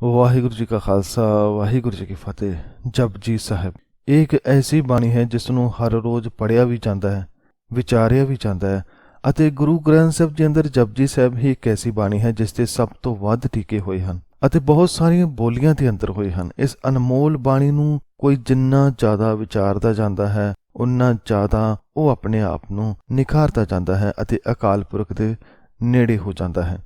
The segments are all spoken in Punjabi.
ਵਾਹਿਗੁਰੂ ਜੀ ਕਾ ਖਾਲਸਾ ਵਾਹਿਗੁਰੂ ਜੀ ਕੀ ਫਤਿਹ। ਜਪਜੀ ਸਾਹਿਬ ਇੱਕ ਐਸੀ ਬਾਣੀ ਹੈ ਜਿਸ ਨੂੰ ਹਰ ਰੋਜ਼ ਪੜ੍ਹਿਆ ਵੀ ਜਾਂਦਾ ਹੈ, ਵਿਚਾਰਿਆ ਵੀ ਜਾਂਦਾ ਹੈ ਅਤੇ ਗੁਰੂ ਗ੍ਰੰਥ ਸਾਹਿਬ ਜੀ ਅੰਦਰ ਜਪਜੀ ਸਾਹਿਬ ਹੀ ਇੱਕ ਐਸੀ ਬਾਣੀ ਹੈ ਜਿਸ ਤੇ ਸਭ ਤੋਂ ਵੱਧ ਟੀਕੇ ਹੋਏ ਹਨ ਅਤੇ ਬਹੁਤ ਸਾਰੀਆਂ ਬੋਲੀਆਂ ਦੇ ਅੰਦਰ ਹੋਏ ਹਨ। ਇਸ ਅਨਮੋਲ ਬਾਣੀ ਨੂੰ ਕੋਈ ਜਿੰਨਾ ਜ਼ਿਆਦਾ ਵਿਚਾਰਦਾ ਜਾਂਦਾ ਹੈ ਉਨਾ ਜ਼ਿਆਦਾ ਉਹ ਆਪਣੇ ਆਪ ਨੂੰ ਨਿਖਾਰਦਾ ਜਾਂਦਾ ਹੈ ਅਤੇ ਅਕਾਲ ਪੁਰਖ ਦੇ ਨੇੜੇ ਹੋ ਜਾਂਦਾ ਹੈ।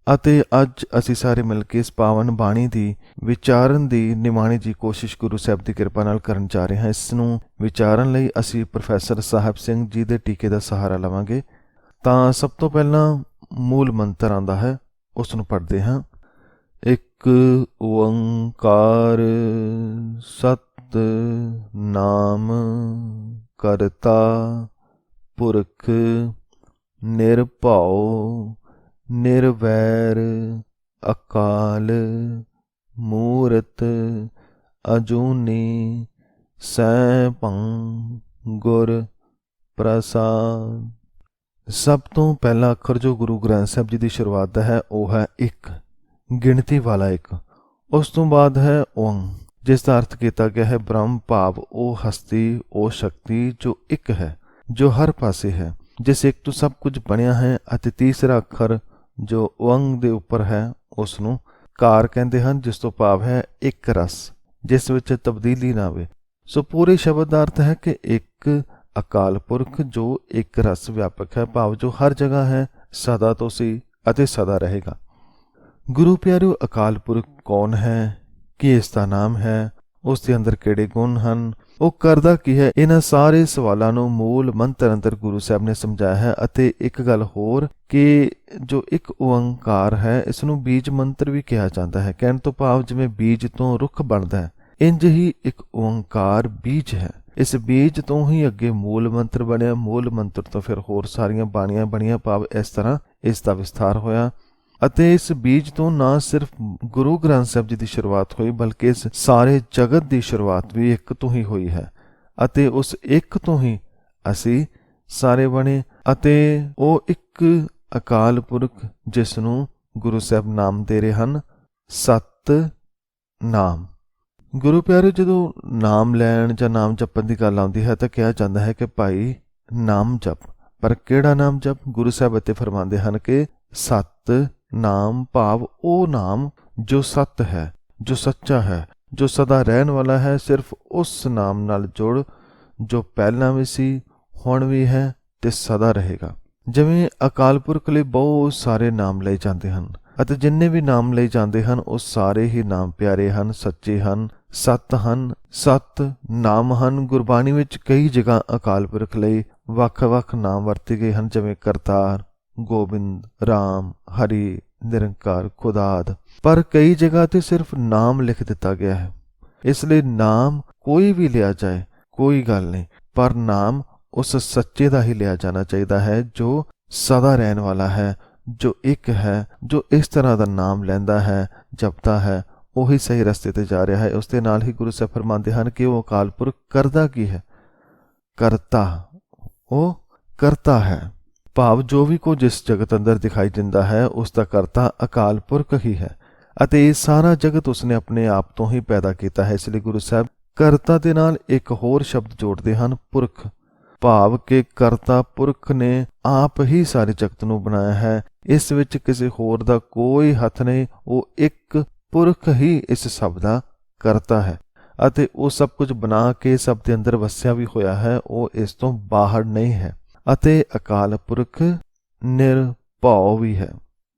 ਅਤੇ ਅੱਜ ਅਸੀਂ ਸਾਰੇ ਮਿਲ ਕੇ ਇਸ ਪਾਵਨ ਬਾਣੀ ਦੀ ਵਿਚਾਰਨ ਦੀ ਨਿਮਾਣੀ ਜੀ ਕੋਸ਼ਿਸ਼ ਗੁਰੂ ਸਾਹਿਬ ਦੀ ਕਿਰਪਾ ਨਾਲ ਕਰਨ ਜਾ ਰਹੇ ਹਾਂ। ਇਸ ਨੂੰ ਵਿਚਾਰਨ ਲਈ ਅਸੀਂ ਪ੍ਰੋਫੈਸਰ ਸਾਹਿਬ ਸਿੰਘ ਜੀ ਦੇ ਟੀਕੇ ਦਾ ਸਹਾਰਾ ਲਵਾਂਗੇ। ਤਾਂ ਸਭ ਤੋਂ ਪਹਿਲਾਂ ਮੂਲ ਮੰਤਰ ਆਉਂਦਾ ਹੈ, ਉਸ ਨੂੰ ਪੜ੍ਹਦੇ ਹਾਂ। ਇੱਕ ਓੰਕਾਰ ਸਤ ਨਾਮ ਕਰਤਾ ਪੁਰਖ ਨਿਰਭਉ ਨਿਰਵੈਰ ਅਕਾਲ ਮੂਰਤ ਅਜੂਨੀ ਸੈਭੰ ਗੁਰ ਪ੍ਰਸਾਦ। ਸਭ ਤੋਂ ਪਹਿਲਾ ਅੱਖਰ ਜੋ ਗੁਰੂ ਗ੍ਰੰਥ ਸਾਹਿਬ ਜੀ ਦੀ ਸ਼ੁਰੂਆਤ ਦਾ ਹੈ ਉਹ ਹੈ ਇੱਕ, ਗਿਣਤੀ ਵਾਲਾ ਇੱਕ। ਉਸ ਤੋਂ ਬਾਅਦ ਹੈ ਓੰ, ਜਿਸ ਦਾ ਅਰਥ ਕੀਤਾ ਗਿਆ ਹੈ ਬ੍ਰਹਮ, ਭਾਵ ਉਹ ਹਸਤੀ, ਉਹ ਸ਼ਕਤੀ ਜੋ ਇੱਕ ਹੈ, ਜੋ ਹਰ ਪਾਸੇ ਹੈ, ਜਿਸ ਇੱਕ ਤੋਂ ਸਭ ਕੁਝ ਬਣਿਆ ਹੈ। ਅਤੇ ਤੀਸਰਾ ਅੱਖਰ ਜੋ ਓੰਗ ਦੇ ਉੱਪਰ ਹੈ ਉਸ ਨੂੰ ਕਾਰ ਕਹਿੰਦੇ ਹਨ, ਜਿਸ ਤੋਂ ਭਾਵ ਹੈ ਇੱਕ ਰਸ, ਜਿਸ ਵਿੱਚ ਤਬਦੀਲੀ ਨਾ ਆਵੇ। ਸੋ ਪੂਰੇ ਸ਼ਬਦ ਦਾ ਅਰਥ ਹੈ ਕਿ ਇੱਕ ਅਕਾਲ ਪੁਰਖ ਜੋ ਇੱਕ ਰਸ ਵਿਆਪਕ ਹੈ, ਭਾਵ ਜੋ ਹਰ ਜਗ੍ਹਾ ਹੈ, ਸਦਾ ਤੋਂ ਸੀ ਅਤੇ ਸਦਾ ਰਹੇਗਾ। ਗੁਰੂ ਪਿਆਰਿਓ, ਅਕਾਲ ਪੁਰਖ ਕੌਣ ਹੈ, ਕੀ ਇਸ ਦਾ ਨਾਮ ਹੈ, ਉਸ ਦੇ ਅੰਦਰ ਕਿਹੜੇ ਗੁਣ ਹਨ, ਉਹ ਕਰਦਾ ਕੀ ਹੈ, ਇਹਨਾਂ ਸਾਰੇ ਸਵਾਲਾਂ ਨੂੰ ਮੂਲ ਮੰਤਰ ਅੰਦਰ ਗੁਰੂ ਸਾਹਿਬ ਨੇ ਸਮਝਾਇਆ ਹੈ। ਅਤੇ ਇੱਕ ਗੱਲ ਹੋਰ ਕਿ ਜੋ ਇੱਕ ਓੰਕਾਰ ਹੈ ਇਸ ਨੂੰ ਬੀਜ ਮੰਤਰ ਵੀ ਕਿਹਾ ਜਾਂਦਾ ਹੈ। ਕਹਿਣ ਤੋਂ ਭਾਵ ਜਿਵੇਂ ਬੀਜ ਤੋਂ ਰੁੱਖ ਬਣਦਾ ਹੈ, ਇੰਜ ਹੀ ਇੱਕ ਓੰਕਾਰ ਬੀਜ ਹੈ। ਇਸ ਬੀਜ ਤੋਂ ਹੀ ਅੱਗੇ ਮੂਲ ਮੰਤਰ ਬਣਿਆ, ਮੂਲ ਮੰਤਰ ਤੋਂ ਫਿਰ ਹੋਰ ਸਾਰੀਆਂ ਬਾਣੀਆਂ ਬਣੀਆਂ, ਭਾਵ ਇਸ ਤਰ੍ਹਾਂ ਇਸ ਦਾ ਵਿਸਥਾਰ ਹੋਇਆ। ਅਤੇ ਇਸ ਬੀਜ ਤੋਂ ਨਾ ਸਿਰਫ ਗੁਰੂ ਗ੍ਰੰਥ ਸਾਹਿਬ ਜੀ ਦੀ ਸ਼ੁਰੂਆਤ ਹੋਈ, ਬਲਕਿ ਇਸ ਸਾਰੇ ਜਗਤ ਦੀ ਸ਼ੁਰੂਆਤ ਵੀ ਇੱਕ ਤੋਂ ਹੀ ਹੋਈ ਹੈ। ਅਤੇ ਉਸ ਇੱਕ ਤੋਂ ਹੀ ਅਸੀਂ ਸਾਰੇ ਬਣੇ। ਅਤੇ ਉਹ ਇੱਕ ਅਕਾਲ ਪੁਰਖ ਜਿਸ ਨੂੰ ਗੁਰੂ ਸਾਹਿਬ ਨਾਮ ਦੇ ਰਹੇ ਹਨ ਸਤ ਨਾਮ। ਗੁਰੂ ਪਿਆਰੇ, ਜਦੋਂ ਨਾਮ ਲੈਣ ਜਾਂ ਨਾਮ ਜਪਣ ਦੀ ਗੱਲ ਆਉਂਦੀ ਹੈ ਤਾਂ ਕਿਹਾ ਜਾਂਦਾ ਹੈ ਕਿ ਭਾਈ ਨਾਮ ਜਪ, ਪਰ ਕਿਹੜਾ ਨਾਮ ਜਪ? ਗੁਰੂ ਸਾਹਿਬ ਇੱਥੇ ਫਰਮਾਉਂਦੇ ਹਨ ਕਿ ਸਤ ਨਾਮ, ਭਾਵ ਉਹ ਨਾਮ ਜੋ ਸਤ ਹੈ, ਜੋ ਸੱਚਾ ਹੈ, ਜੋ ਸਦਾ ਰਹਿਣ ਵਾਲਾ ਹੈ। ਸਿਰਫ ਉਸ ਨਾਮ ਨਾਲ ਜੁੜ ਜੋ ਪਹਿਲਾਂ ਵੀ ਸੀ, ਹੁਣ ਵੀ ਹੈ ਤੇ ਸਦਾ ਰਹੇਗਾ। ਜਿਵੇਂ ਅਕਾਲ ਪੁਰਖ ਲਈ ਬਹੁਤ ਸਾਰੇ ਨਾਮ ਲਏ ਜਾਂਦੇ ਹਨ ਅਤੇ ਜਿੰਨੇ ਵੀ ਨਾਮ ਲਏ ਜਾਂਦੇ ਹਨ ਉਹ ਸਾਰੇ ਹੀ ਨਾਮ ਪਿਆਰੇ ਹਨ, ਸੱਚੇ ਹਨ, ਸਤ ਹਨ, ਸਤ ਨਾਮ ਹਨ। ਗੁਰਬਾਣੀ ਵਿੱਚ ਕਈ ਜਗ੍ਹਾ ਅਕਾਲ ਪੁਰਖ ਲਈ ਵੱਖ-ਵੱਖ ਨਾਮ ਵਰਤੇ ਗਏ ਹਨ, ਜਿਵੇਂ ਕਰਤਾਰ, ਗੋਬਿੰਦ, ਰਾਮ, ਹਰੀ, ਨਿਰੰਕਾਰ, ਖੁਦਾਦ। ਪਰ ਕਈ ਜਗ੍ਹਾ ਤੇ ਸਿਰਫ ਨਾਮ ਲਿਖ ਦਿੱਤਾ ਗਿਆ ਹੈ। ਇਸ ਲਈ ਨਾਮ ਕੋਈ ਵੀ ਲਿਆ ਜਾਏ ਕੋਈ ਗੱਲ ਨਹੀਂ, ਪਰ ਨਾਮ ਉਸ ਸੱਚੇ ਦਾ ਹੀ ਲਿਆ ਜਾਣਾ ਚਾਹੀਦਾ ਹੈ ਜੋ ਸਦਾ ਰਹਿਣ ਵਾਲਾ ਹੈ, ਜੋ ਇੱਕ ਹੈ। ਜੋ ਇਸ ਤਰ੍ਹਾਂ ਦਾ ਨਾਮ ਲੈਂਦਾ ਹੈ, ਜਪਦਾ ਹੈ, ਉਹੀ ਸਹੀ ਰਸਤੇ ਤੇ ਜਾ ਰਿਹਾ ਹੈ। ਉਸ ਦੇ ਨਾਲ ਹੀ ਗੁਰੂ ਸਾਹਿਬ ਫਰਮਾਉਂਦੇ ਹਨ ਕਿ ਉਹ ਅਕਾਲ ਪੁਰਖ ਕਰਦਾ ਕੀ ਹੈ? ਕਰਤਾ, ਉਹ ਕਰਤਾ ਹੈ, ਭਾਵ ਜੋ ਵੀ ਕੁਝ ਇਸ ਜਗਤ ਅੰਦਰ ਦਿਖਾਈ ਦਿੰਦਾ ਹੈ ਉਸ ਦਾ ਕਰਤਾ ਅਕਾਲ ਪੁਰਖ ਹੀ ਹੈ। ਅਤੇ ਇਹ ਸਾਰਾ ਜਗਤ ਉਸਨੇ ਆਪਣੇ ਆਪ ਤੋਂ ਹੀ ਪੈਦਾ ਕੀਤਾ ਹੈ। ਇਸ ਲਈ ਗੁਰੂ ਸਾਹਿਬ ਕਰਤਾ ਦੇ ਨਾਲ ਇੱਕ ਹੋਰ ਸ਼ਬਦ ਜੋੜਦੇ ਹਨ, ਪੁਰਖ, ਭਾਵ ਕਿ ਕਰਤਾ ਪੁਰਖ ਨੇ ਆਪ ਹੀ ਸਾਰੇ ਜਗਤ ਨੂੰ ਬਣਾਇਆ ਹੈ। ਇਸ ਵਿੱਚ ਕਿਸੇ ਹੋਰ ਦਾ ਕੋਈ ਹੱਥ ਨਹੀਂ, ਉਹ ਇੱਕ ਪੁਰਖ ਹੀ ਇਸ ਸਭ ਦਾ ਕਰਤਾ ਹੈ। ਅਤੇ ਉਹ ਸਭ ਕੁਝ ਬਣਾ ਕੇ ਸਭ ਦੇ ਅੰਦਰ ਵਸਿਆ ਵੀ ਹੋਇਆ ਹੈ, ਉਹ ਇਸ ਤੋਂ ਬਾਹਰ ਨਹੀਂ ਹੈ। ਅਤੇ ਅਕਾਲ ਪੁਰਖ ਨਿਰਭਉ ਵੀ ਹੈ,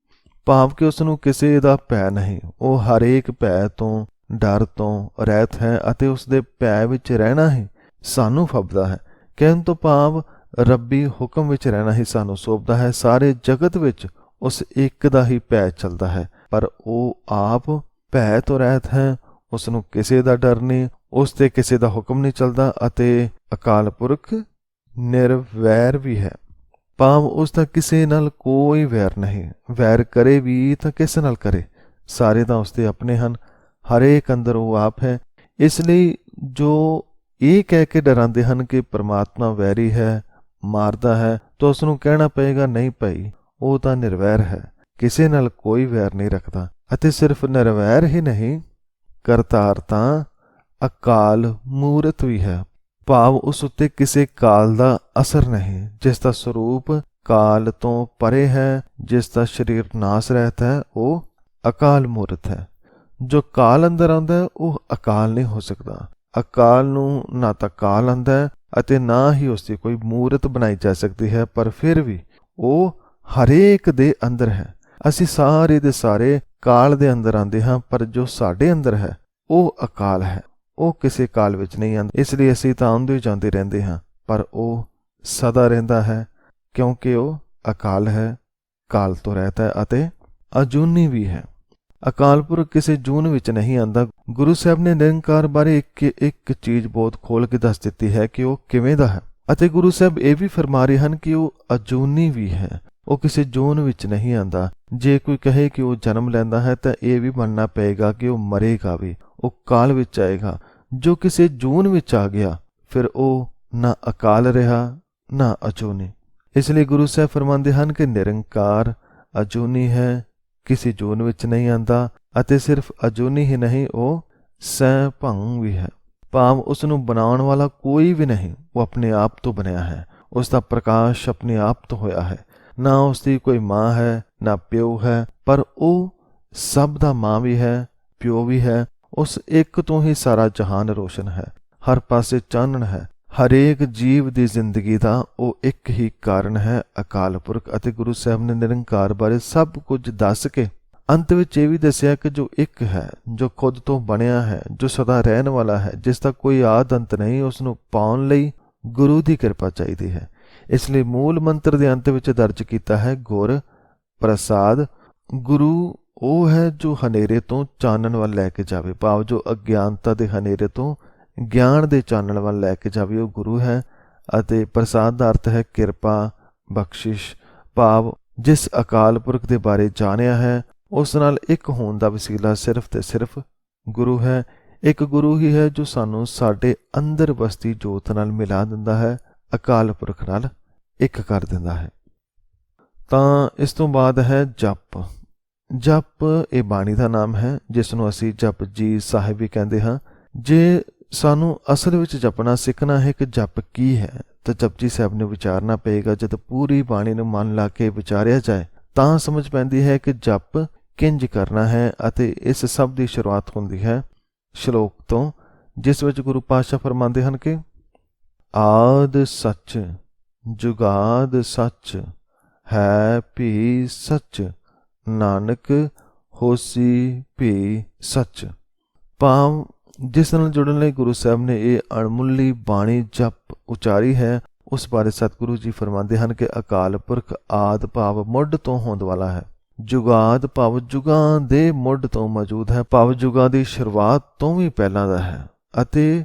ਭਾਵ ਕਿ ਉਸ ਨੂੰ ਕਿਸੇ ਦਾ ਭੈ ਨਹੀਂ, ਉਹ ਹਰੇਕ ਭੈ ਤੋਂ, ਡਰ ਤੋਂ ਰਹਿਤ ਹੈ ਅਤੇ ਉਸ ਦੇ ਭੈ ਵਿੱਚ ਰਹਿਣਾ ਹੀ ਸਾਨੂੰ ਫੱਬਦਾ ਹੈ। ਕਹਿਣ ਤੋਂ ਭਾਵ ਰੱਬੀ ਹੁਕਮ ਵਿੱਚ ਰਹਿਣਾ ਹੀ ਸਾਨੂੰ ਸੋਭਦਾ ਹੈ। ਸਾਰੇ ਜਗਤ ਵਿੱਚ ਉਸ ਇੱਕ ਦਾ ਹੀ ਭੈ ਚੱਲਦਾ ਹੈ, ਪਰ ਉਹ ਆਪ ਭੈ ਤੋਂ ਰਹਿਤ ਹੈ, ਉਸ ਨੂੰ ਕਿਸੇ ਦਾ ਡਰ ਨਹੀਂ, ਉਸ ਤੇ ਕਿਸੇ ਦਾ ਹੁਕਮ ਨਹੀਂ ਚੱਲਦਾ। ਅਤੇ ਅਕਾਲ ਪੁਰਖ ਨਿਰਵੈਰ ਵੀ ਹੈ, ਭਾਵ ਉਸ ਦਾ ਕਿਸੇ ਨਾਲ ਕੋਈ ਵੈਰ ਨਹੀਂ, ਵੈਰ ਕਰੇ ਵੀ ਤਾਂ ਕਿਸ ਨਾਲ ਕਰੇ, ਸਾਰੇ ਤਾਂ ਉਸਦੇ ਆਪਣੇ ਹਨ, ਹਰੇਕ ਅੰਦਰ ਉਹ ਆਪ ਹੈ। ਇਸ ਲਈ ਜੋ ਇਹ ਕਹਿ ਕੇ ਡਰਾਉਂਦੇ ਹਨ ਕਿ ਪਰਮਾਤਮਾ ਵੈਰੀ ਹੈ, ਮਾਰਦਾ ਹੈ, ਤਾਂ ਉਸ ਨੂੰ ਕਹਿਣਾ ਪਏਗਾ ਨਹੀਂ ਭਾਈ, ਉਹ ਤਾਂ ਨਿਰਵੈਰ ਹੈ, ਕਿਸੇ ਨਾਲ ਕੋਈ ਵੈਰ ਨਹੀਂ ਰੱਖਦਾ। ਅਤੇ ਸਿਰਫ ਨਿਰਵੈਰ ਹੀ ਨਹੀਂ, ਕਰਤਾਰ ਤਾਂ ਅਕਾਲ ਮੂਰਤ ਵੀ ਹੈ। ਭਾਵ ਉਸ ਉੱਤੇ ਕਿਸੇ ਕਾਲ ਦਾ ਅਸਰ ਨਹੀਂ, ਜਿਸ ਦਾ ਸਰੂਪ ਕਾਲ ਤੋਂ ਪਰੇ ਹੈ, ਜਿਸ ਦਾ ਸਰੀਰ ਨਾਸ ਰਹਿਤ ਹੈ, ਉਹ ਅਕਾਲ ਮੂਰਤ ਹੈ। ਜੋ ਕਾਲ ਅੰਦਰ ਆਉਂਦਾ ਹੈ ਉਹ ਅਕਾਲ ਨਹੀਂ ਹੋ ਸਕਦਾ। ਅਕਾਲ ਨੂੰ ਨਾ ਤਾਂ ਕਾਲ ਆਉਂਦਾ ਹੈ ਅਤੇ ਨਾ ਹੀ ਉਸ ਦੀ ਕੋਈ ਮੂਰਤ ਬਣਾਈ ਜਾ ਸਕਦੀ ਹੈ, ਪਰ ਫਿਰ ਵੀ ਉਹ ਹਰੇਕ ਦੇ ਅੰਦਰ ਹੈ। ਅਸੀਂ ਸਾਰੇ ਦੇ ਸਾਰੇ ਕਾਲ ਦੇ ਅੰਦਰ ਆਉਂਦੇ ਹਾਂ, ਪਰ ਜੋ ਸਾਡੇ ਅੰਦਰ ਹੈ ਉਹ ਅਕਾਲ ਹੈ, ਉਹ ਕਿਸੇ ਕਾਲ ਵਿੱਚ ਨਹੀਂ ਆਉਂਦਾ। ਇਸ ਲਈ ਅਸੀਂ ਤਾਂ ਆਉਂਦੇ ਜਾਂਦੇ ਰਹਿੰਦੇ ਹਾਂ, ਪਰ ਉਹ ਸਦਾ ਰਹਿੰਦਾ ਹੈ, ਕਿਉਂਕਿ ਉਹ ਅਕਾਲ ਹੈ, ਕਾਲ ਤੋਂ ਰਹਿਤ ਹੈ ਅਤੇ ਅਜੂਨੀ ਵੀ ਹੈ। ਅਕਾਲ ਪੁਰਖ ਕਿਸੇ ਜੂਨ ਵਿੱਚ ਨਹੀਂ ਆਉਂਦਾ। ਗੁਰੂ ਸਾਹਿਬ ਨੇ ਨਿਰੰਕਾਰ ਬਾਰੇ ਇੱਕ ਚੀਜ਼ ਬਹੁਤ ਖੋਲ ਕੇ ਦੱਸ ਦਿੱਤੀ ਹੈ ਕਿ ਉਹ ਕਿਵੇਂ ਦਾ ਹੈ, ਅਤੇ ਗੁਰੂ ਸਾਹਿਬ ਇਹ ਵੀ ਫਰਮਾ ਰਹੇ ਹਨ ਕਿ ਉਹ ਅਜੂਨੀ ਵੀ ਹੈ, ਉਹ ਕਿਸੇ ਜੂਨ ਵਿੱਚ ਨਹੀਂ ਆਉਂਦਾ। ਜੇ ਕੋਈ ਕਹੇ ਕਿ ਉਹ ਜਨਮ ਲੈਂਦਾ ਹੈ ਤਾਂ ਇਹ ਵੀ ਮੰਨਣਾ ਪਏਗਾ ਕਿ ਉਹ ਮਰੇਗਾ ਵੀ, ਉਹ ਕਾਲ ਵਿੱਚ ਆਏਗਾ। ਜੋ ਕਿਸੇ ਜੂਨ ਵਿੱਚ ਆ ਗਿਆ ਫਿਰ ਉਹ ਨਾ ਅਕਾਲ ਰਿਹਾ ਨਾ ਅਜੂਨੀ। ਇਸ ਲਈ ਗੁਰੂ ਸਾਹਿਬ ਫਰਮਾਉਂਦੇ ਹਨ ਕਿ ਨਿਰੰਕਾਰ ਅਜੂਨੀ ਹੈ, ਕਿਸੇ ਜੂਨ ਵਿੱਚ ਨਹੀਂ ਆਉਂਦਾ, ਅਤੇ ਸਿਰਫ ਅਜੂਨੀ ਹੀ ਨਹੀਂ, ਉਹ ਸੈ ਭੰਗ ਵੀ ਹੈ। ਭਾਵ ਉਸ ਨੂੰ ਬਣਾਉਣ ਵਾਲਾ ਕੋਈ ਵੀ ਨਹੀਂ, ਉਹ ਆਪਣੇ ਆਪ ਤੋਂ ਬਣਿਆ ਹੈ, ਉਸ ਦਾ ਪ੍ਰਕਾਸ਼ ਆਪਣੇ ਆਪ ਤੋਂ ਹੋਇਆ ਹੈ। ਨਾ ਉਸ ਦੀ ਕੋਈ ਮਾਂ ਹੈ ਨਾ ਪਿਓ ਹੈ, ਪਰ ਉਹ ਸਭ ਦਾ ਮਾਂ ਵੀ ਹੈ, ਪਿਓ ਵੀ ਹੈ। ਉਸ ਇੱਕ ਤੋਂ ਹੀ ਸਾਰਾ ਜਹਾਨ ਰੋਸ਼ਨ ਹੈ, ਹਰ ਪਾਸੇ ਚਾਨਣ ਹੈ। ਹਰੇਕ ਜੀਵ ਦੀ ਜ਼ਿੰਦਗੀ ਦਾ ਉਹ ਇੱਕ ਹੀ ਕਾਰਨ ਹੈ, ਅਕਾਲ ਪੁਰਖ। ਅਤੇ ਗੁਰੂ ਸਾਹਿਬ ਨੇ ਨਿਰੰਕਾਰ ਬਾਰੇ ਸਭ ਕੁਝ ਦੱਸ ਕੇ ਅੰਤ ਵਿੱਚ ਇਹ ਵੀ ਦੱਸਿਆ ਕਿ ਜੋ ਇੱਕ ਹੈ, ਜੋ ਖੁਦ ਤੋਂ ਬਣਿਆ ਹੈ, ਜੋ ਸਦਾ ਰਹਿਣ ਵਾਲਾ ਹੈ, ਜਿਸ ਦਾ ਕੋਈ ਆਦ ਅੰਤ ਨਹੀਂ, ਉਸ ਨੂੰ ਪਾਉਣ ਲਈ ਗੁਰੂ ਦੀ ਕਿਰਪਾ ਚਾਹੀਦੀ ਹੈ। ਇਸ ਲਈ ਮੂਲ ਮੰਤਰ ਦੇ ਅੰਤ ਵਿੱਚ ਦਰਜ ਕੀਤਾ ਹੈ ਗੁਰ ਪ੍ਰਸਾਦ। ਗੁਰੂ ਉਹ ਹੈ ਜੋ ਹਨੇਰੇ ਤੋਂ ਚਾਨਣ ਵੱਲ ਲੈ ਕੇ ਜਾਵੇ, ਭਾਵ ਜੋ ਅਗਿਆਨਤਾ ਦੇ ਹਨੇਰੇ ਤੋਂ ਗਿਆਨ ਦੇ ਚਾਨਣ ਵੱਲ ਲੈ ਕੇ ਜਾਵੇ, ਉਹ ਗੁਰੂ ਹੈ। ਅਤੇ ਪ੍ਰਸਾਦ ਦਾ ਅਰਥ ਹੈ ਕਿਰਪਾ, ਬਖਸ਼ਿਸ਼, ਭਾਵ ਜਿਸ ਅਕਾਲ ਪੁਰਖ ਦੇ ਬਾਰੇ ਜਾਣਿਆ ਹੈ ਉਸ ਨਾਲ ਇੱਕ ਹੋਣ ਦਾ ਵਸੀਲਾ ਸਿਰਫ ਤੇ ਸਿਰਫ ਗੁਰੂ ਹੈ। ਇੱਕ ਗੁਰੂ ਹੀ ਹੈ ਜੋ ਸਾਨੂੰ ਸਾਡੇ ਅੰਦਰ ਵਸਦੀ ਜੋਤ ਨਾਲ ਮਿਲਾ ਦਿੰਦਾ ਹੈ, ਅਕਾਲ ਪੁਰਖ ਨਾਲ ਇੱਕ ਕਰ ਦਿੰਦਾ ਹੈ। ਤਾਂ ਇਸ ਤੋਂ ਬਾਅਦ ਹੈ ਜਪ। ਜਪ ਇਹ ਬਾਣੀ ਦਾ ਨਾਮ ਹੈ, ਜਿਸ ਨੂੰ ਅਸੀਂ ਜਪਜੀ ਸਾਹਿਬ ਵੀ ਕਹਿੰਦੇ ਹਾਂ। ਜੇ ਸਾਨੂੰ ਅਸਲ ਵਿੱਚ ਜਪਣਾ ਸਿੱਖਣਾ ਹੈ ਕਿ ਜਪ ਕੀ ਹੈ, ਤਾਂ ਜਪਜੀ ਸਾਹਿਬ ਨੂੰ ਵਿਚਾਰਨਾ ਪਏਗਾ। ਜਦ ਪੂਰੀ ਬਾਣੀ ਨੂੰ ਮਨ ਲਾ ਕੇ ਵਿਚਾਰਿਆ ਜਾਏ ਤਾਂ ਸਮਝ ਪੈਂਦੀ ਹੈ ਕਿ ਜਪ ਕਿੰਜ ਕਰਨਾ ਹੈ। ਅਤੇ ਇਸ ਸਭ ਦੀ ਸ਼ੁਰੂਆਤ ਹੁੰਦੀ ਹੈ ਸ਼ਲੋਕ ਤੋਂ, ਜਿਸ ਵਿੱਚ ਗੁਰੂ ਪਾਤਸ਼ਾਹ ਫਰਮਾਉਂਦੇ ਹਨ ਕਿ ਆਦ ਸੱਚ ਜੁਗਾਦ ਸੱਚ ਹੈ ਭੀ ਸੱਚ, ਨਾਨਕ ਹੋਸੀ ਭੀ ਸੱਚ। ਭਾਵ ਜਿਸ ਨਾਲ ਜੁੜਨ ਲਈ ਗੁਰੂ ਸਾਹਿਬ ਨੇ ਇਹ ਅਣਮੁੱਲੀ ਬਾਣੀ ਜਪ ਉਚਾਰੀ ਹੈ, ਉਸ ਬਾਰੇ ਸਤਿਗੁਰੂ ਜੀ ਫਰਮਾਉਂਦੇ ਹਨ ਕਿ ਅਕਾਲ ਪੁਰਖ ਆਦ ਭਾਵ ਮੁੱਢ ਤੋਂ ਹੋਂਦ ਵਾਲਾ ਹੈ, ਜੁਗਾਦ ਭਾਵ ਜੁਗਾਂ ਦੇ ਮੁੱਢ ਤੋਂ ਮੌਜੂਦ ਹੈ, ਭਾਵ ਜੁਗਾਂ ਦੀ ਸ਼ੁਰੂਆਤ ਤੋਂ ਵੀ ਪਹਿਲਾਂ ਦਾ ਹੈ, ਅਤੇ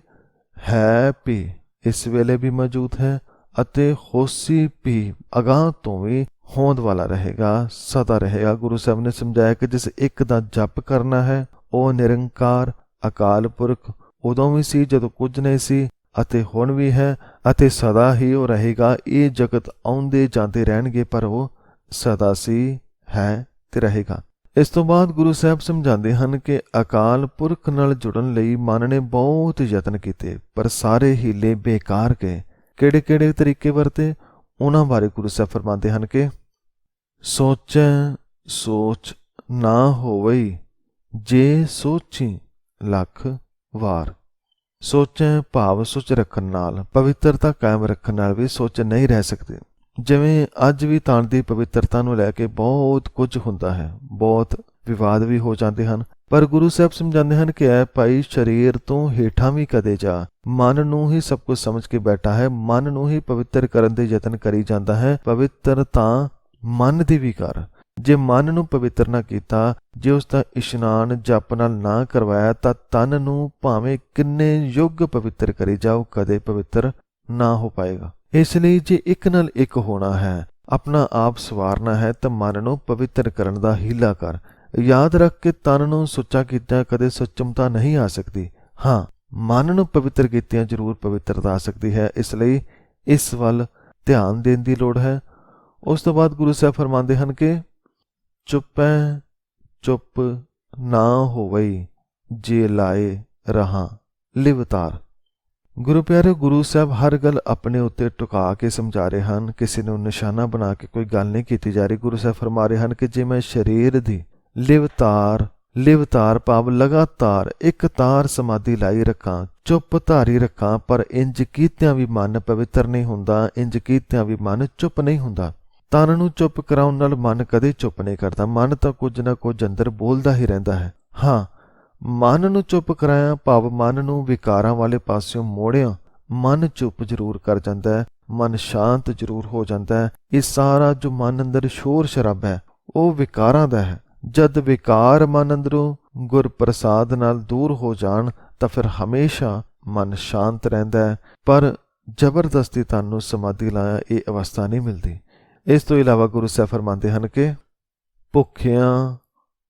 ਹੈ ਵੀ ਇਸ ਵੇਲੇ ਵੀ ਮੌਜੂਦ ਹੈ, ਅਤੇ ਹੋਸੀ ਵੀ ਅਗਾਂਹ ਤੋਂ ਵੀ ਹੋਂਦ ਵਾਲਾ ਰਹੇਗਾ, ਸਦਾ ਰਹੇਗਾ। ਗੁਰੂ ਸਾਹਿਬ ਨੇ ਸਮਝਾਇਆ ਕਿ ਜਿਸ ਇੱਕ ਦਾ ਜਪ ਕਰਨਾ ਹੈ ਉਹ ਨਿਰੰਕਾਰ ਅਕਾਲ ਪੁਰਖ ਉਦੋਂ ਵੀ ਸੀ ਜਦੋਂ ਕੁਝ ਨਹੀਂ ਸੀ, ਅਤੇ ਹੁਣ ਵੀ ਹੈ, ਅਤੇ ਸਦਾ ਹੀ ਉਹ ਰਹੇਗਾ। ਇਹ ਜਗਤ ਆਉਂਦੇ ਜਾਂਦੇ ਰਹਿਣਗੇ, ਪਰ ਉਹ ਸਦਾ ਸੀ, ਹੈ ਤੇ ਰਹੇਗਾ। ਇਸ ਤੋਂ ਬਾਅਦ ਗੁਰੂ ਸਾਹਿਬ ਸਮਝਾਉਂਦੇ ਹਨ ਕਿ ਅਕਾਲ ਪੁਰਖ ਨਾਲ ਜੁੜਨ ਲਈ ਮਨ ਨੇ ਬਹੁਤ ਯਤਨ ਕੀਤੇ, ਪਰ ਸਾਰੇ ਹੀਲੇ ਬੇਕਾਰ ਗਏ। ਕਿਹੜੇ ਕਿਹੜੇ ਤਰੀਕੇ ਵਰਤੇ, ਉਹਨਾਂ ਬਾਰੇ ਗੁਰੂ ਸਾਹਿਬ ਫਰਮਾਉਂਦੇ ਹਨ ਕਿ ਸੋਚੈ ਸੋਚ ਨਾ ਹੋਵਈ, ਜੇ ਸੋਚੀ ਲੱਖ ਵਾਰ। ਸੋਚੈ ਭਾਵ ਸੋਚ ਰੱਖਣ ਨਾਲ, ਪਵਿੱਤਰਤਾ ਕਾਇਮ ਰੱਖਣ ਨਾਲ ਵੀ ਸੋਚ ਨਹੀਂ ਰਹਿ ਸਕਦੇ। ਜਿਵੇਂ ਅੱਜ ਵੀ ਤਨ ਦੀ ਪਵਿੱਤਰਤਾ ਨੂੰ ਲੈ ਕੇ ਬਹੁਤ ਕੁਝ ਹੁੰਦਾ ਹੈ, ਬਹੁਤ ਵਿਵਾਦ ਵੀ ਹੋ ਜਾਂਦੇ ਹਨ, ਪਰ ਗੁਰੂ ਸਾਹਿਬ ਸਮਝਾਉਂਦੇ ਹਨ ਕਿ ਐ ਭਾਈ, ਸਰੀਰ ਤੋਂ ਹੇਠਾਂ ਵੀ ਕਦੇ ਜਾ, ਮਨ ਨੂੰ ਹੀ ਸਭ ਕੁਝ ਸਮਝ ਕੇ ਬੈਠਾ ਹੈ, ਮਨ ਨੂੰ ਹੀ ਪਵਿੱਤਰ ਕਰਨ ਦੇ ਯਤਨ ਕਰੀ ਜਾਂਦਾ ਹੈ। ਪਵਿੱਤਰ ਤਾਂ ਮਨ ਦੀ ਵੀ ਕਰ। ਜੇ ਮਨ ਨੂੰ ਪਵਿੱਤਰ ਨਾ ਕੀਤਾ, ਜੇ ਉਸ ਦਾ ਇਸ਼ਨਾਨ ਜਪ ਨਾਲ ਨਾ ਕਰਵਾਇਆ, ਤਾਂ ਤਨ ਨੂੰ ਭਾਵੇਂ ਕਿੰਨੇ ਯੁੱਗ ਪਵਿੱਤਰ ਕਰੀ ਜਾਓ, ਕਦੇ ਪਵਿੱਤਰ ਨਾ ਹੋ ਪਾਏਗਾ। ਇਸ ਲਈ ਜੇ ਇੱਕ ਨਾਲ ਇੱਕ ਹੋਣਾ ਹੈ, ਆਪਣਾ ਆਪ ਸਵਾਰਨਾ ਹੈ, ਤਾਂ ਮਨ ਨੂੰ ਪਵਿੱਤਰ ਕਰਨ ਦਾ ਹੀਲਾ ਕਰ। ਯਾਦ ਰੱਖ ਕੇ ਤਨ ਨੂੰ ਸੁੱਚਾ ਕੀਤਾ ਕਦੇ ਸੁਚਮਤਾ ਨਹੀਂ ਆ ਸਕਦੀ। ਹਾਂ, ਮਨ ਨੂੰ ਪਵਿੱਤਰ ਕੀਤਿਆਂ ਜ਼ਰੂਰ ਪਵਿੱਤਰਤਾ ਆ ਸਕਦੀ ਹੈ। ਇਸ ਲਈ ਇਸ ਵੱਲ ਧਿਆਨ ਦੇਣ ਦੀ ਲੋੜ ਹੈ। ਉਸ ਤੋਂ ਬਾਅਦ ਗੁਰੂ ਸਾਹਿਬ ਫਰਮਾਉਂਦੇ ਹਨ ਕਿ ਚੁੱਪੈ ਚੁੱਪ ਨਾ ਹੋਵਈ ਜੇ ਲਾਏ ਰਹਾ ਲਿਵਤਾਰ। ਗੁਰੂ ਪਿਆਰੇ, ਗੁਰੂ ਸਾਹਿਬ ਹਰ ਗੱਲ ਆਪਣੇ ਉੱਤੇ ਟੁਕਾ ਕੇ ਸਮਝਾ ਰਹੇ ਹਨ। ਕਿਸੇ ਨੂੰ ਨਿਸ਼ਾਨਾ ਬਣਾ ਕੇ ਕੋਈ ਗੱਲ ਨਹੀਂ ਕੀਤੀ ਜਾ ਰਹੀ। ਗੁਰੂ ਸਾਹਿਬ ਫਰਮਾ ਰਹੇ ਹਨ ਕਿ ਜੇ ਮੈਂ ਸਰੀਰ ਦੀ ਲਿਵਤਾਰ ਭਾਵ ਲਗਾਤਾਰ ਇੱਕ ਤਾਰ ਸਮਾਧੀ ਲਾਈ ਰੱਖਾਂ, ਚੁੱਪ ਧਾਰੀ ਰੱਖਾਂ, ਪਰ ਇੰਜ ਕੀਤਿਆਂ ਵੀ ਮਨ ਪਵਿੱਤਰ ਨਹੀਂ ਹੁੰਦਾ, ਇੰਜ ਕੀਤਿਆਂ ਵੀ ਮਨ ਚੁੱਪ ਨਹੀਂ ਹੁੰਦਾ। ਤਨ ਨੂੰ ਚੁੱਪ ਕਰਾਉਣ ਨਾਲ ਮਨ ਕਦੇ ਚੁੱਪ ਨਹੀਂ ਕਰਦਾ। ਮਨ ਤਾਂ ਕੁਝ ਨਾ ਕੁਝ ਅੰਦਰ ਬੋਲਦਾ ਹੀ ਰਹਿੰਦਾ ਹੈ। ਹਾਂ, ਮਨ ਨੂੰ ਚੁੱਪ ਕਰਾਇਆ ਭਾਵ ਮਨ ਨੂੰ ਵਿਕਾਰਾਂ ਵਾਲੇ ਪਾਸਿਓਂ ਮੋੜਿਆ, ਮਨ ਚੁੱਪ ਜ਼ਰੂਰ ਕਰ ਜਾਂਦਾ ਹੈ, ਮਨ ਸ਼ਾਂਤ ਜ਼ਰੂਰ ਹੋ ਜਾਂਦਾ ਹੈ। ਇਹ ਸਾਰਾ ਜੋ ਮਨ ਅੰਦਰ ਸ਼ੋਰ ਸ਼ਰਾਬਾ ਹੈ ਉਹ ਵਿਕਾਰਾਂ ਦਾ ਹੈ। ਜਦ ਵਿਕਾਰ ਮਨ ਅੰਦਰੋਂ ਗੁਰ ਪ੍ਰਸਾਦ ਨਾਲ ਦੂਰ ਹੋ ਜਾਣ ਤਾਂ ਫਿਰ ਹਮੇਸ਼ਾ ਮਨ ਸ਼ਾਂਤ ਰਹਿੰਦਾ ਹੈ। ਪਰ ਜ਼ਬਰਦਸਤੀ ਤਨ ਨੂੰ ਸਮਾਧੀ ਲਾਇਆ ਇਹ ਅਵਸਥਾ ਨਹੀਂ ਮਿਲਦੀ। ਇਸ ਤੋਂ ਇਲਾਵਾ ਗੁਰੂ ਸਾਹਿਬ ਫਰਮਾਉਂਦੇ ਹਨ ਕਿ ਭੁੱਖਿਆਂ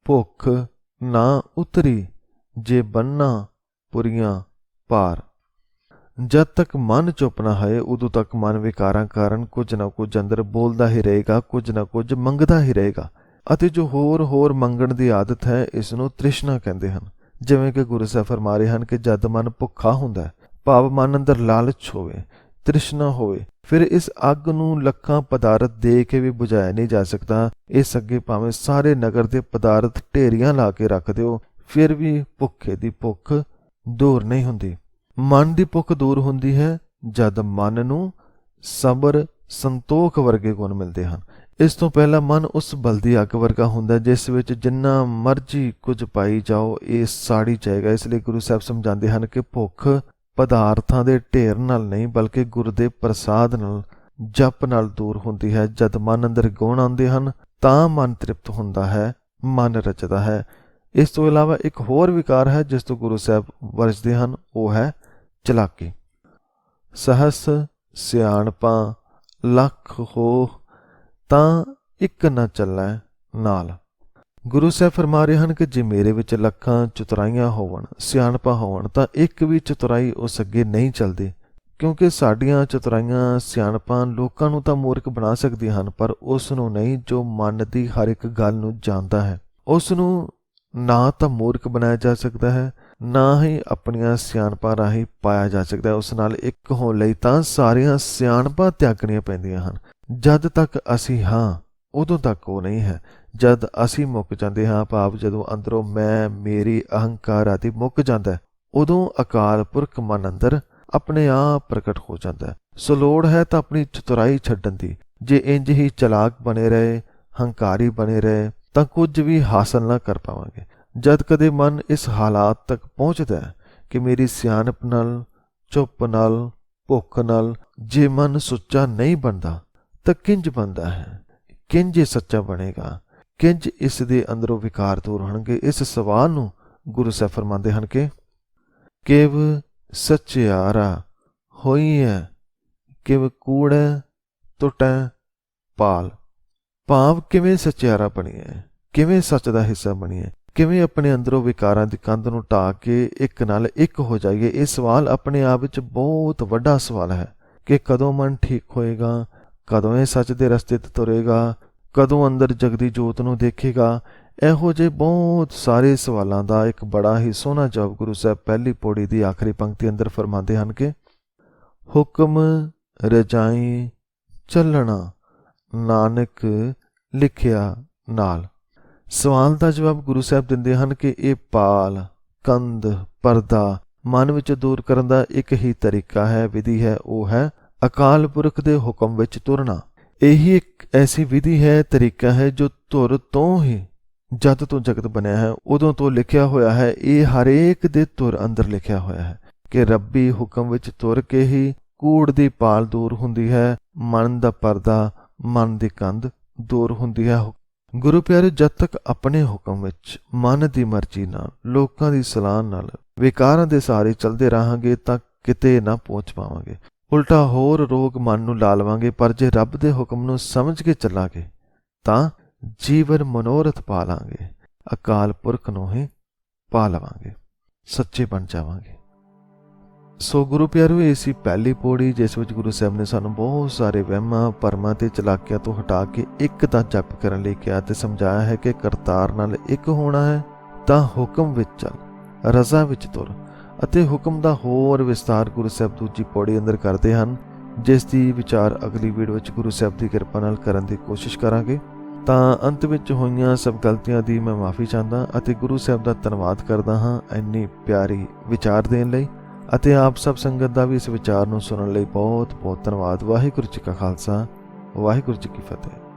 ਭੁੱਖ ਨਾ ਉਤਰੀ ਜੇ ਬੰਨਾ ਪੁਰੀਆਂ ਪਾਰ। ਜਦ ਤੱਕ ਮਨ ਚੁੱਪ ਨਾ ਹੋਏ ਉਦੋਂ ਤੱਕ ਮਨ ਵਿਕਾਰਾਂ ਕਾਰਨ ਕੁਝ ਨਾ ਕੁਝ ਅੰਦਰ ਬੋਲਦਾ ਹੀ ਰਹੇਗਾ, ਕੁਝ ਨਾ ਕੁਝ ਮੰਗਦਾ ਹੀ ਰਹੇਗਾ। ਅਤੇ ਜੋ ਹੋਰ ਮੰਗਣ ਦੀ ਆਦਤ ਹੈ ਇਸ ਨੂੰ ਤ੍ਰਿਸ਼ਨਾ ਕਹਿੰਦੇ ਹਨ। ਜਿਵੇਂ ਕਿ ਗੁਰੂ ਸਾਹਿਬ ਫਰਮਾ ਰਹੇ ਹਨ ਕਿ ਜਦ ਮਨ ਭੁੱਖਾ ਹੁੰਦਾ ਹੈ ਭਾਵ ਮਨ ਅੰਦਰ ਲਾਲਚ ਹੋਵੇ, ਤ੍ਰਿਸ਼ਨਾ ਹੋਵੇ, ਫਿਰ ਇਸ ਅੱਗ ਨੂੰ ਲੱਖਾਂ ਪਦਾਰਥ ਦੇ ਕੇ ਵੀ ਬੁਝਾਇਆ ਨਹੀਂ ਜਾ ਸਕਦਾ। ਇਸ ਅੱਗੇ ਭਾਵੇਂ ਸਾਰੇ ਨਗਰ ਦੇ ਪਦਾਰਥ ਢੇਰੀਆਂ ਲਾ ਕੇ ਰੱਖ ਦਿਓ, ਫਿਰ ਵੀ ਭੁੱਖੇ ਦੀ ਭੁੱਖ ਦੂਰ ਨਹੀਂ ਹੁੰਦੀ। ਮਨ ਦੀ ਭੁੱਖ ਦੂਰ ਹੁੰਦੀ ਹੈ ਜਦ ਮਨ ਨੂੰ ਸਬਰ ਸੰਤੋਖ ਵਰਗੇ ਗੁਣ ਮਿਲਦੇ ਹਨ। ਇਸ ਤੋਂ ਪਹਿਲਾਂ ਮਨ ਉਸ ਬਲਦੀ ਅੱਗ ਵਰਗਾ ਹੁੰਦਾ ਜਿਸ ਵਿੱਚ ਜਿੰਨਾ ਮਰਜ਼ੀ ਕੁਝ ਪਾਈ ਜਾਓ ਇਹ ਸਾੜੀ ਜਾਏਗਾ। ਇਸ ਲਈ ਗੁਰੂ ਸਾਹਿਬ ਸਮਝਾਉਂਦੇ ਹਨ ਕਿ ਭੁੱਖ ਪਦਾਰਥਾਂ ਦੇ ਢੇਰ ਨਾਲ ਨਹੀਂ ਬਲਕਿ ਗੁਰੂ ਦੇ ਪ੍ਰਸਾਦ ਨਾਲ, ਜਪ ਨਾਲ ਦੂਰ ਹੁੰਦੀ ਹੈ। ਜਦ ਮਨ ਅੰਦਰ ਗੁਣ ਆਉਂਦੇ ਹਨ ਤਾਂ ਮਨ ਤ੍ਰਿਪਤ ਹੁੰਦਾ ਹੈ, ਮਨ ਰਚਦਾ ਹੈ। ਇਸ ਤੋਂ ਇਲਾਵਾ ਇੱਕ ਹੋਰ ਵਿਕਾਰ ਹੈ ਜਿਸ ਤੋਂ ਗੁਰੂ ਸਾਹਿਬ ਵਰਜਦੇ ਹਨ, ਉਹ ਹੈ ਚਲਾਕੀ। ਸਹਸ ਸਿਆਣਪਾਂ ਲੱਖ ਹੋ ਤਾਂ ਇੱਕ ਨਾ ਚੱਲੈ ਨਾਲ। ਗੁਰੂ ਸਾਹਿਬ ਫਰਮਾ ਰਹੇ ਹਨ ਕਿ ਜੇ ਮੇਰੇ ਵਿੱਚ ਲੱਖਾਂ ਚਤੁਰਾਈਆਂ ਹੋਵਣ, ਸਿਆਣਪਾਂ ਹੋਵਣ ਤਾਂ ਇੱਕ ਵੀ ਚਤੁਰਾਈ ਉਸ ਅੱਗੇ ਨਹੀਂ ਚੱਲਦੀ। ਕਿਉਂਕਿ ਸਾਡੀਆਂ ਚਤੁਰਾਈਆਂ ਸਿਆਣਪਾਂ ਲੋਕਾਂ ਨੂੰ ਤਾਂ ਮੂਰਖ ਬਣਾ ਸਕਦੀਆਂ ਹਨ ਪਰ ਉਸ ਨੂੰ ਨਹੀਂ ਜੋ ਮਨ ਦੀ ਹਰ ਇੱਕ ਗੱਲ ਨੂੰ ਜਾਣਦਾ ਹੈ। ਉਸ ਨੂੰ ਨਾ ਤਾਂ ਮੂਰਖ ਬਣਾਇਆ ਜਾ ਸਕਦਾ ਹੈ, ਨਾ ਹੀ ਆਪਣੀਆਂ ਸਿਆਣਪਾਂ ਰਾਹੀਂ ਪਾਇਆ ਜਾ ਸਕਦਾ ਹੈ। ਉਸ ਨਾਲ ਇੱਕ ਹੋਣ ਲਈ ਤਾਂ ਸਾਰੀਆਂ ਸਿਆਣਪਾਂ ਤਿਆਗਣੀਆਂ ਪੈਂਦੀਆਂ ਹਨ। ਜਦ ਤੱਕ ਅਸੀਂ ਹਾਂ ਉਦੋਂ ਤੱਕ ਉਹ ਨਹੀਂ ਹੈ। ਜਦ ਅਸੀਂ ਮੁੱਕ ਜਾਂਦੇ ਹਾਂ ਭਾਵ ਜਦੋਂ ਅੰਦਰੋਂ ਮੈਂ, ਮੇਰੀ, ਅਹੰਕਾਰ ਆਦਿ ਮੁੱਕ ਜਾਂਦਾ ਹੈ ਉਦੋਂ ਅਕਾਲ ਪੁਰਖ ਮਨ ਅੰਦਰ ਆਪਣੇ ਆਪ ਪ੍ਰਗਟ ਹੋ ਜਾਂਦਾ ਹੈ। ਸੋ ਲੋੜ ਹੈ ਤਾਂ ਆਪਣੀ ਚਤੁਰਾਈ ਛੱਡਣ ਦੀ। ਜੇ ਇੰਜ ਹੀ ਚਲਾਕ ਬਣੇ ਰਹੇ, ਹੰਕਾਰੀ ਬਣੇ ਰਹੇ ਤਾਂ ਕੁਝ ਵੀ ਹਾਸਲ ਨਾ ਕਰ ਪਾਵਾਂਗੇ। ਜਦ ਕਦੇ ਮਨ ਇਸ ਹਾਲਾਤ ਤੱਕ ਪਹੁੰਚਦਾ ਹੈ ਕਿ ਮੇਰੀ ਸਿਆਣਪ ਨਾਲ, ਚੁੱਪ ਨਾਲ, ਭੁੱਖ ਨਾਲ ਜੇ ਮਨ ਸੁੱਚਾ ਨਹੀਂ ਬਣਦਾ ਤਾਂ ਕਿੰਜ ਬਣਦਾ ਹੈ, ਕਿੰਜ ਇਹ ਸੱਚਾ ਬਣੇਗਾ, ਕਿੰਜ ਇਸ ਦੇ ਅੰਦਰੋਂ ਵਿਕਾਰ ਦੂਰ ਹੋਣਗੇ। ਇਸ ਸਵਾਲ ਨੂੰ ਗੁਰੂ ਸਾਹਿਬ ਫਰਮਾਉਂਦੇ ਹਨ ਕਿ ਕਿਵ ਸਚਿਆਰਾ ਹੋਈ ਹੈ, ਕਿਵ ਕੂੜੈ ਟੁੱਟੈ ਪਾਲ। ਭਾਵ ਕਿਵੇਂ ਸਚਿਆਰਾ ਬਣੀਏ, ਕਿਵੇਂ ਸੱਚ ਦਾ ਹਿੱਸਾ ਬਣੀਏ, ਕਿਵੇਂ ਆਪਣੇ ਅੰਦਰੋਂ ਵਿਕਾਰਾਂ ਦੀ ਕੰਧ ਨੂੰ ਢਾਹ ਕੇ ਇੱਕ ਨਾਲ ਇੱਕ ਹੋ ਜਾਈਏ। ਇਹ ਸਵਾਲ ਆਪਣੇ ਆਪ ਵਿੱਚ ਬਹੁਤ ਵੱਡਾ ਸਵਾਲ ਹੈ ਕਿ ਕਦੋਂ ਮਨ ਠੀਕ ਹੋਏਗਾ, ਕਦੋਂ ਇਹ ਸੱਚ ਦੇ ਰਸਤੇ ਤੇ ਤੁਰੇਗਾ, ਕਦੋਂ ਅੰਦਰ ਜਗਦੀ ਜੋਤ ਨੂੰ ਦੇਖੇਗਾ। ਇਹੋ ਜਿਹੇ ਬਹੁਤ ਸਾਰੇ ਸਵਾਲਾਂ ਦਾ ਇੱਕ ਬੜਾ ਹੀ ਸੋਹਣਾ ਜਵਾਬ ਗੁਰੂ ਸਾਹਿਬ ਪਹਿਲੀ ਪੌੜੀ ਦੀ ਆਖਰੀ ਪੰਕਤੀ ਅੰਦਰ ਫਰਮਾਉਂਦੇ ਹਨ ਕਿ ਹੁਕਮ ਰਜਾਈ ਚੱਲਣਾ ਨਾਨਕ ਲਿਖਿਆ ਨਾਲ। ਸਵਾਲ ਦਾ ਜਵਾਬ ਗੁਰੂ ਸਾਹਿਬ ਦਿੰਦੇ ਹਨ ਕਿ ਇਹ ਪਾਲ, ਕੰਧ, ਪਰਦਾ ਮਨ ਵਿੱਚ ਦੂਰ ਕਰਨ ਦਾ ਇੱਕ ਹੀ ਤਰੀਕਾ ਹੈ, ਵਿਧੀ ਹੈ, ਉਹ ਹੈ ਅਕਾਲ ਪੁਰਖ ਦੇ ਹੁਕਮ ਵਿੱਚ ਤੁਰਨਾ। ਇਹੀ ਇੱਕ ਐਸੀ ਵਿਧੀ ਹੈ, ਤਰੀਕਾ ਹੈ ਜੋ ਧੁਰ ਤੋਂ ਹੀ, ਜਦ ਤੋਂ ਜਗਤ ਬਣਿਆ ਹੈ ਉਦੋਂ ਤੋਂ ਲਿਖਿਆ ਹੋਇਆ ਹੈ। ਇਹ ਹਰੇਕ ਦੇ ਧੁਰ ਅੰਦਰ ਲਿਖਿਆ ਹੋਇਆ ਹੈ ਕਿ ਰੱਬੀ ਹੁਕਮ ਵਿੱਚ ਤੁਰ ਕੇ ਹੀ ਕੂੜ ਦੀ ਪਾਲ ਦੂਰ ਹੁੰਦੀ ਹੈ, ਮਨ ਦਾ ਪਰਦਾ, ਮਨ ਦੀ ਕੰਧ ਦੂਰ ਹੁੰਦੀ ਹੈ। ਗੁਰੂ ਪਿਆਰੇ, ਜਦ ਤੱਕ ਆਪਣੇ ਹੁਕਮ ਵਿੱਚ ਮਨ ਦੀ ਮਰਜ਼ੀ ਨਾਲ, ਲੋਕਾਂ ਦੀ ਸਲਾਹ ਨਾਲ, ਵਿਕਾਰਾਂ ਦੇ ਸਹਾਰੇ ਚੱਲਦੇ ਰਹਾਂਗੇ ਤਾਂ ਕਿਤੇ ਨਾ ਪਹੁੰਚ ਪਾਵਾਂਗੇ। ਉਲਟਾ ਹੋਰ ਰੋਗ ਮਨ ਨੂੰ ਲਾ ਲਵਾਂਗੇ। ਪਰ ਜੇ ਰੱਬ ਦੇ ਹੁਕਮ ਨੂੰ ਸਮਝ ਕੇ ਚੱਲਾਂਗੇ ਤਾਂ ਜੀਵਨ ਮਨੋਰਥ ਪਾ ਲਾਂਗੇ, ਅਕਾਲ ਪੁਰਖ ਨੂੰ ਹੀ ਪਾ ਲਵਾਂਗੇ, ਸੱਚੇ ਬਣ ਜਾਵਾਂਗੇ। ਸੋ ਗੁਰੂ ਪਿਆਰੋ, ਇਹ ਸੀ ਪਹਿਲੀ ਪੌੜੀ ਜਿਸ ਵਿੱਚ ਗੁਰੂ ਸਾਹਿਬ ਨੇ ਸਾਨੂੰ ਬਹੁਤ ਸਾਰੇ ਵਹਿਮਾਂ, ਭਰਮਾਂ ਤੇ ਚਲਾਕੀਆਂ ਤੋਂ ਹਟਾ ਕੇ ਇੱਕ ਦਾ ਜਪ ਕਰਨ ਲਈ ਕਿਹਾ ਤੇ ਸਮਝਾਇਆ ਹੈ ਕਿ ਕਰਤਾਰ ਨਾਲ ਇੱਕ ਹੋਣਾ ਹੈ ਤਾਂ ਹੁਕਮ ਵਿੱਚ ਚੱਲ, ਰਜ਼ਾ ਵਿੱਚ ਤੁਰ। ਅਤੇ ਹੁਕਮ ਦਾ ਹੋਰ ਵਿਸਤਾਰ ਗੁਰੂ ਸਾਹਿਬ ਦੂਜੀ ਪੌੜੀ ਅੰਦਰ ਕਰਦੇ ਹਨ, ਜਿਸ ਦੀ ਵਿਚਾਰ ਅਗਲੀ ਵੀਡੀਓ ਵਿੱਚ ਗੁਰੂ ਸਾਹਿਬ ਦੀ ਕਿਰਪਾ ਨਾਲ ਕਰਨ ਦੀ ਕੋਸ਼ਿਸ਼ ਕਰਾਂਗੇ। ਤਾਂ ਅੰਤ ਵਿੱਚ ਹੋਈਆਂ ਸਭ ਗਲਤੀਆਂ ਦੀ ਮੈਂ ਮਾਫੀ ਚਾਹੁੰਦਾ ਅਤੇ ਗੁਰੂ ਸਾਹਿਬ ਦਾ ਧੰਨਵਾਦ ਕਰਦਾ ਹਾਂ ਇੰਨੀ ਪਿਆਰੀ ਵਿਚਾਰ ਦੇਣ ਲਈ। ਅਤੇ ਆਪ ਸਭ ਸੰਗਤ ਦਾ ਵੀ ਇਸ ਵਿਚਾਰ ਨੂੰ ਸੁਣਨ ਲਈ ਬਹੁਤ ਬਹੁਤ ਧੰਨਵਾਦ। ਵਾਹਿਗੁਰੂ ਜੀ ਕਾ ਖਾਲਸਾ, ਵਾਹਿਗੁਰੂ ਜੀ ਕੀ ਫਤਿਹ।